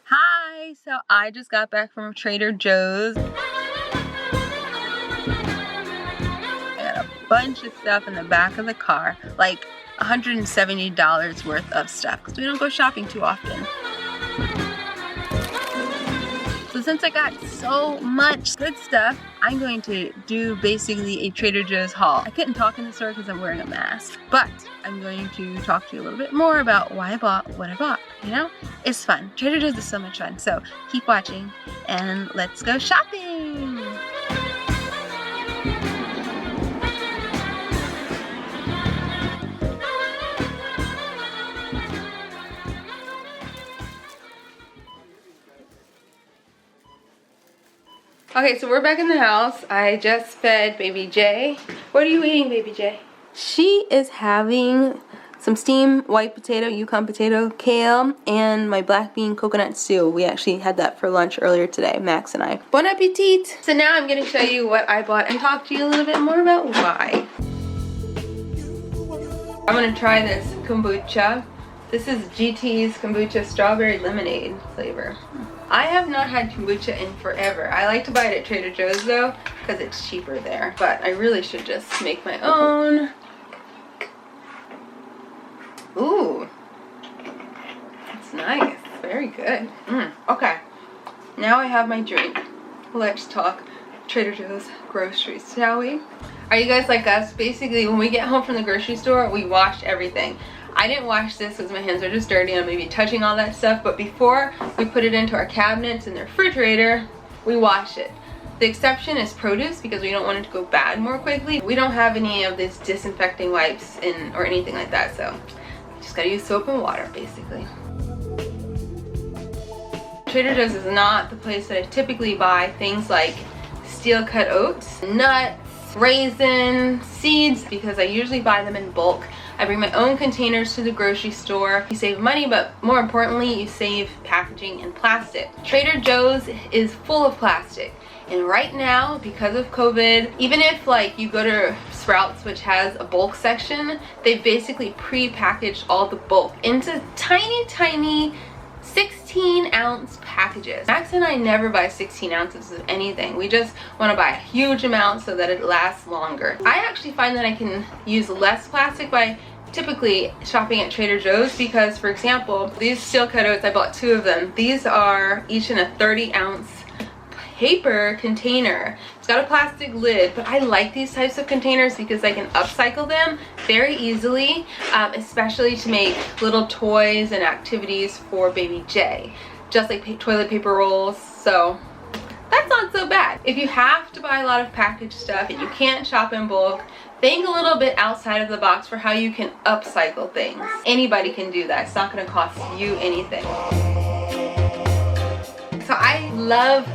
Hi, so I just got back from Trader Joe's. I got a bunch of stuff in the back of the car, like $170 worth of stuff, because we don't go shopping too often. So since I got so much good stuff, I'm going to do basically a Trader Joe's haul. I couldn't talk in the store because I'm wearing a mask, but I'm going to talk to you a little bit more about why I bought what I bought, you know? It's fun. Trader Joe's is so much fun, so keep watching and let's go shopping! Okay, so we're back in the house. I just fed baby J. What are you eating, baby J? She is having some steamed white potato, Yukon potato, kale, and my black bean coconut stew. We actually had that for lunch earlier today, Max and I. Bon appetit! So now I'm going to show you what I bought and talk to you a little bit more about why. I'm going to try this kombucha. This is GT's kombucha strawberry lemonade flavor. I have not had kombucha in forever. I like to buy it at Trader Joe's though, because it's cheaper there. But I really should just make my own. Ooh, that's nice. Very good. Okay, now I have my drink. Let's talk Trader Joe's groceries, shall we? Are you guys like us? Basically, when we get home from the grocery store, we wash everything. I didn't wash this because my hands are just dirty and I'm maybe touching all that stuff, but before we put it into our cabinets in the refrigerator, we wash it. The exception is produce because we don't want it to go bad more quickly. We don't have any of this disinfecting wipes or anything like that, so just gotta use soap and water basically. Trader Joe's is not the place that I typically buy things like steel cut oats, nuts, raisins, seeds, because I usually buy them in bulk. I bring my own containers to the grocery store. You save money, but more importantly, you save packaging and plastic. Trader Joe's is full of plastic. And right now, because of COVID, even if like you go to Sprouts, which has a bulk section, they basically pre-packaged all the bulk into tiny 16-ounce packages. Max and I never buy 16 ounces of anything. We just want to buy a huge amount so that it lasts longer. I actually find that I can use less plastic by typically shopping at Trader Joe's because, for example, these steel cut oats, I bought 2 of them. These are each in a 30-ounce paper container. It's got a plastic lid, but I like these types of containers because I can upcycle them very easily, especially to make little toys and activities for baby J, just like toilet paper rolls. So that's not so bad. If you have to buy a lot of packaged stuff and you can't shop in bulk, think a little bit outside of the box for how you can upcycle things. Anybody can do that. It's not going to cost you anything. So I love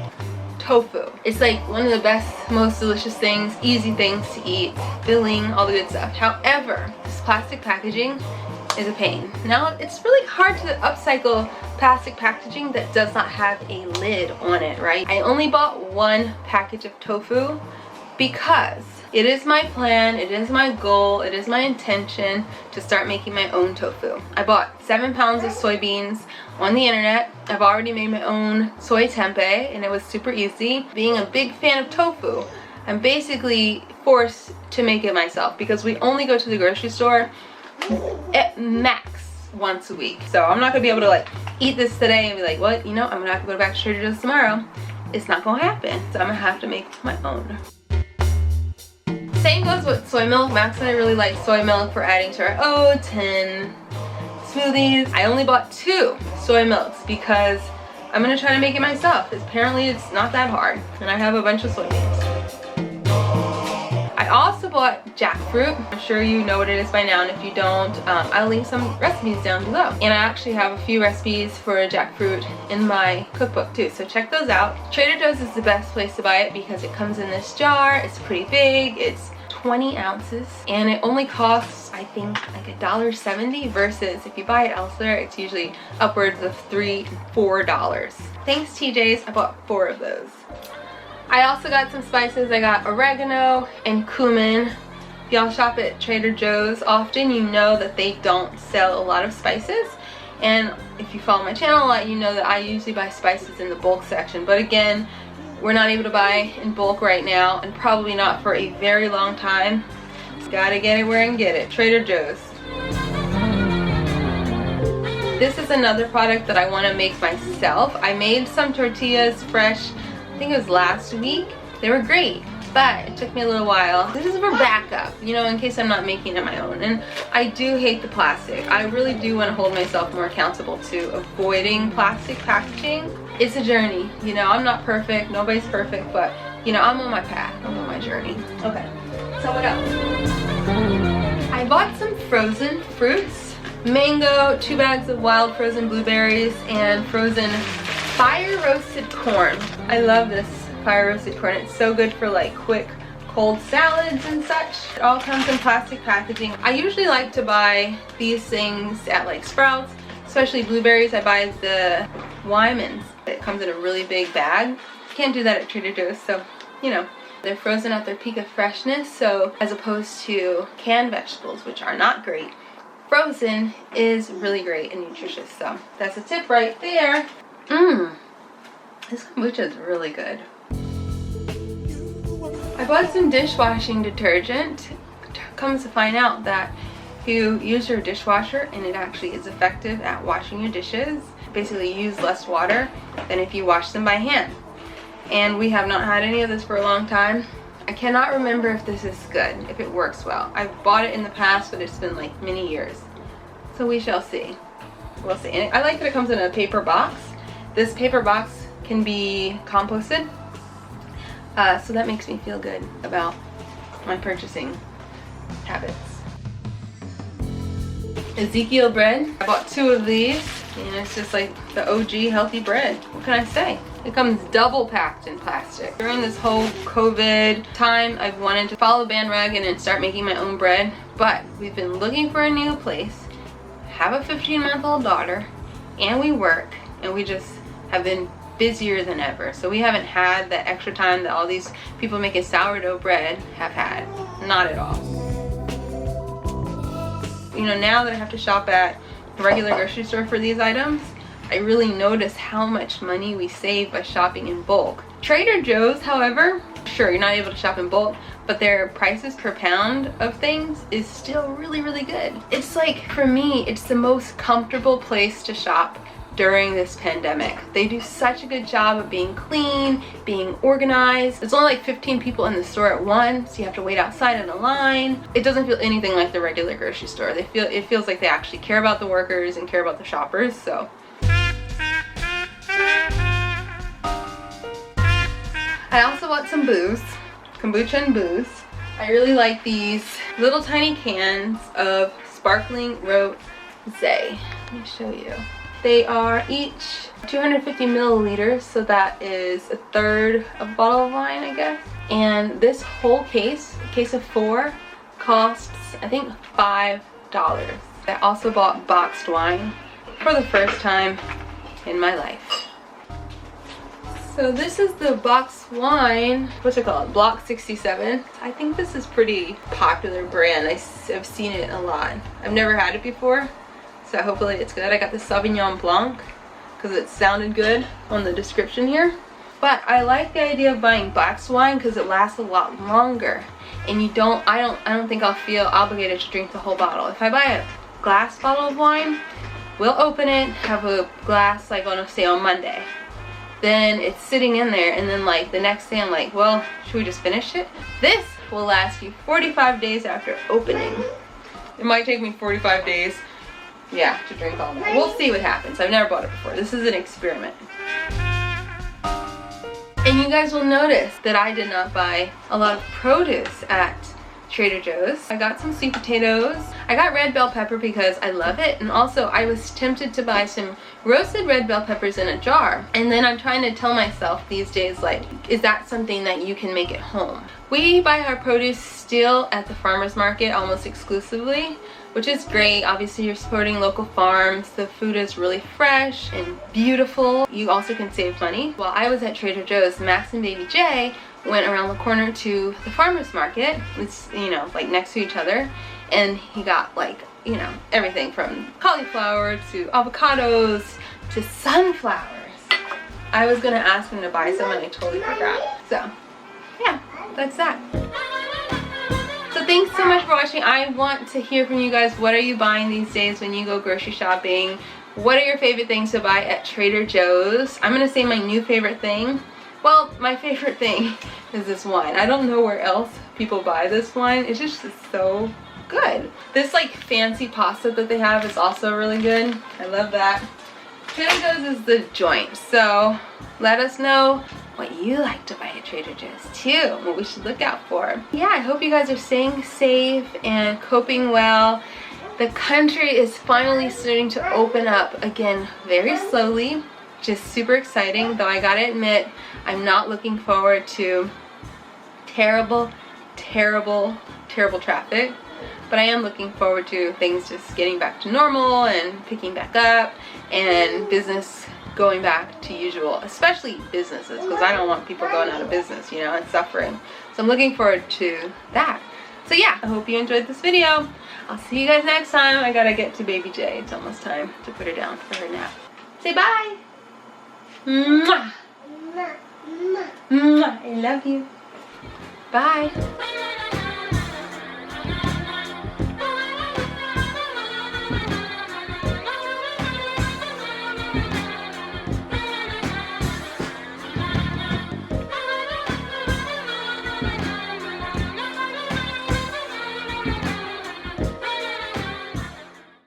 tofu. It's like one of the best, most delicious things, easy things to eat, filling, all the good stuff. However, this plastic packaging is a pain. Now, it's really hard to upcycle plastic packaging that does not have a lid on it, right? I only bought 1 package of tofu because it is my plan, it is my goal, it is my intention to start making my own tofu. I bought 7 pounds of soybeans on the internet. I've already made my own soy tempeh and it was super easy. Being a big fan of tofu, I'm basically forced to make it myself because we only go to the grocery store at max once a week. So I'm not gonna be able to like eat this today and be like, well, you know, I'm gonna have to go back to Trader Joe's tomorrow. It's not gonna happen. So I'm gonna have to make my own. Same goes with soy milk. Max and I really like soy milk for adding to our oats and smoothies. I only bought 2 soy milks because I'm gonna try to make it myself. Apparently it's not that hard and I have a bunch of soybeans. I also bought jackfruit. I'm sure you know what it is by now, and if you don't, I'll link some recipes down below. And I actually have a few recipes for jackfruit in my cookbook too, so check those out. Trader Joe's is the best place to buy it because it comes in this jar. It's pretty big. It's 20 ounces and it only costs, I think, like $1.70 versus if you buy it elsewhere, it's usually upwards of $3 and $4. Thanks TJ's, I bought 4 of those. I also got some spices. I got oregano and cumin. If y'all shop at Trader Joe's often, you know that they don't sell a lot of spices. And if you follow my channel a lot, you know that I usually buy spices in the bulk section. But again, we're not able to buy in bulk right now, and probably not for a very long time. Just gotta get it where I can get it. Trader Joe's. This is another product that I want to make myself. I made some tortillas fresh, I think it was last week. They were great, but it took me a little while. This is for backup, you know, in case I'm not making it my own. And I do hate the plastic. I really do want to hold myself more accountable to avoiding plastic packaging. It's a journey, you know, I'm not perfect, nobody's perfect, but you know, I'm on my path, I'm on my journey. Okay, so what else? I bought some frozen fruits. Mango, 2 bags of wild frozen blueberries, and frozen fire roasted corn. I love this fire roasted corn. It's so good for like quick cold salads and such. It all comes in plastic packaging. I usually like to buy these things at like Sprouts, especially blueberries. I buy the Wyman's. It comes in a really big bag. Can't do that at Trader Joe's, so you know. They're frozen at their peak of freshness, so as opposed to canned vegetables, which are not great, frozen is really great and nutritious. So that's a tip right there. This kombucha is really good. I bought some dishwashing detergent. Comes to find out that if you use your dishwasher and it actually is effective at washing your dishes, basically you use less water than if you wash them by hand. And we have not had any of this for a long time. I cannot remember if this is good, if it works well. I've bought it in the past, but it's been like many years. So we shall see. We'll see. And I like that it comes in a paper box. This paper box can be composted. So that makes me feel good about my purchasing habits. Ezekiel Bread. I bought 2 of these. And it's just like the OG healthy bread. What can I say? It comes double packed in plastic. During this whole COVID time, I've wanted to follow the bandwagon and start making my own bread, but we've been looking for a new place, have a 15-month-old daughter, and we work, and we just have been busier than ever. So we haven't had that extra time that all these people making sourdough bread have had. Not at all. You know, now that I have to shop at a regular grocery store for these items, I really notice how much money we save by shopping in bulk. Trader Joe's, however, sure, you're not able to shop in bulk, but their prices per pound of things is still really, really good. It's like, for me, it's the most comfortable place to shop during this pandemic. They do such a good job of being clean, being organized. There's only like 15 people in the store at once, so you have to wait outside in a line. It doesn't feel anything like the regular grocery store. It feels like they actually care about the workers and care about the shoppers, so. I also bought some booze, kombucha and booze. I really like these little tiny cans of sparkling rosé. Let me show you. They are each 250 milliliters, so that is a third of a bottle of wine, I guess. And this whole case, a case of 4, costs, I think, $5. I also bought boxed wine for the first time in my life. So this is the boxed wine, what's it called? Block 67. I think this is pretty popular brand. I've seen it a lot. I've never had it before, so hopefully it's good. I got the Sauvignon Blanc because it sounded good on the description here. But I like the idea of buying boxed wine because it lasts a lot longer, and I don't think I'll feel obligated to drink the whole bottle. If I buy a glass bottle of wine, we'll open it, have a glass like on, say, on Monday. Then it's sitting in there, and then like the next day I'm like, well, should we just finish it? This will last you 45 days after opening. It might take me 45 days, yeah, to drink all that. We'll see what happens. I've never bought it before. This is an experiment. And you guys will notice that I did not buy a lot of produce at Trader Joe's. I got some sweet potatoes. I got red bell pepper because I love it, and also I was tempted to buy some roasted red bell peppers in a jar. And then I'm trying to tell myself these days, like, is that something that you can make at home? We buy our produce still at the farmer's market almost exclusively, which is great. Obviously you're supporting local farms. The food is really fresh and beautiful. You also can save money. While I was at Trader Joe's, Max and Baby J went around the corner to the farmer's market. It's, you know, like next to each other, and he got like you know, everything from cauliflower to avocados to sunflowers. I was gonna ask him to buy some and I totally forgot. So, yeah, that's that. So thanks so much for watching. I want to hear from you guys. What are you buying these days when you go grocery shopping? What are your favorite things to buy at Trader Joe's? I'm gonna say my new favorite thing. Well, my favorite thing is this wine. I don't know where else people buy this wine. It's just so good. This like fancy pasta that they have is also really good. I love that. Trader Joe's is the joint. So let us know what you like to buy at Trader Joe's too, what we should look out for. Yeah, I hope you guys are staying safe and coping well. The country is finally starting to open up again very slowly, just super exciting, though I gotta admit, I'm not looking forward to terrible traffic, but I am looking forward to things just getting back to normal and picking back up and business going back to usual, especially businesses, because I don't want people going out of business, you know, and suffering. So I'm looking forward to that. So yeah, I hope you enjoyed this video. I'll see you guys next time. I gotta get to baby J. It's almost time to put her down for her nap. Say bye. Mwah. Mwah. I love you. Bye.